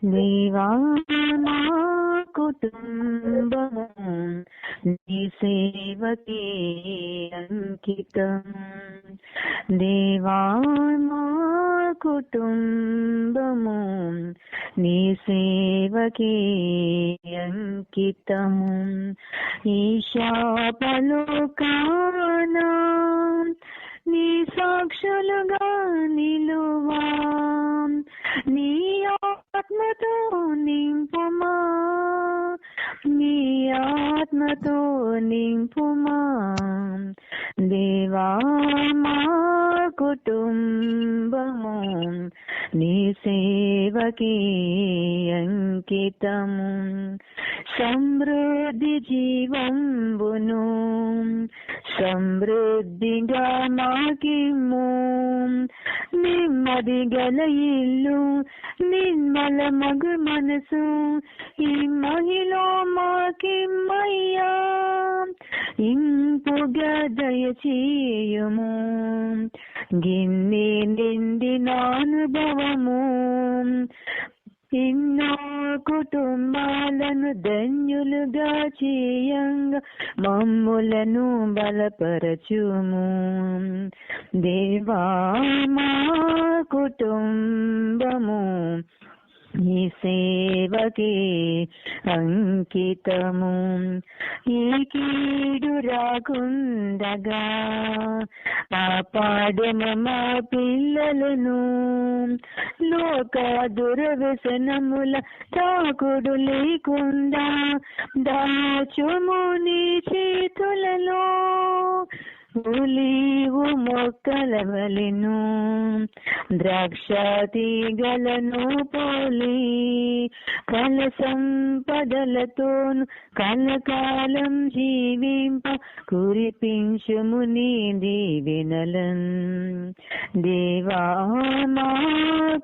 దేవా మా కుటుంబము నీ సేవకే అంకితం. దేవా మా కుటుంబము నీ సేవకే అంకితము. ఈ శాపలోకానా నీ సాక్షులుగా నిలువా, నీ ఆత్మతో నింపుమా, నీ ఆత్మతో నింపుమా. దేవా మా కుటుంబము నీ సేవకే అంకితము. సమృద్ధి జీవంబును సమృద్ధిగా మాకిమ్ము, నెమ్మది గల ఇల్లు నిర్మల మగు మనసు ఈ మహిళ మాకిమ్మయ్యా. ఇంపుగా దయచేయుము గిన్నె నిండిన అనుభవము, ఎన్నో కుటుంబాలను ధన్యులుగా చేయంగా మమ్ములను బలపరచుము. దేవా మా కుటుంబము ఈ సేవకే అంకితము. ఈ కీడు రాకుండగా కాపాడెము మా పిల్లలను, లోక దుర్వ్యసనముల తాకుడు లేకుండా దాచుము నీ చేతులలో. ఒలీవు మొక్కల వలెను ద్రాక్ష తీగలను పోలి కల సంపదలతోను కలకాలం జీవింప కురిపించుము నీ దీవెనలన్. దేవా మా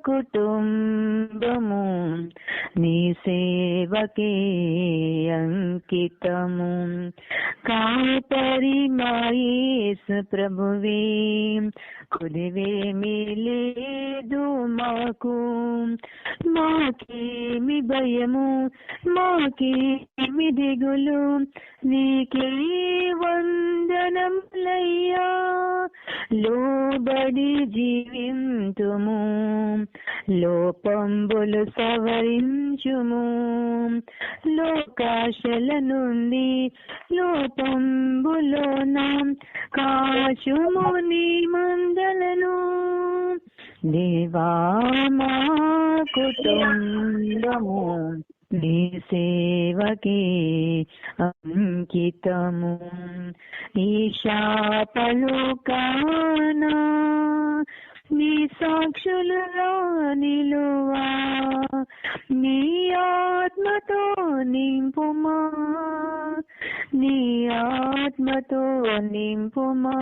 కుటుంబము నీ సేవకే అంకితము. కాపరి మా యేసు ప్రభువే, కొలివేమీ లేదు మాకు, మాకేమి భయము మాకేమి దిగులు, నీకే వందనములయ్యా. లోబడి జీవింతుము, లోపంబులు సవరించుము, లోకాశల నుండి లోపంబులోన కాచుము నీ మందలను. దేవా మా కుటుంబము నీ సేవకే అంకితము. ఈ శాపలోకానా నీ సాక్షులుగా నిలువా, నీ ఆత్మతో నింపుమా, నీ ఆత్మతో నింపుమా.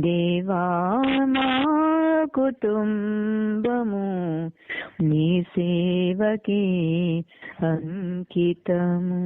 దేవా మా కుటుంబము నీ సేవకే అంకితము.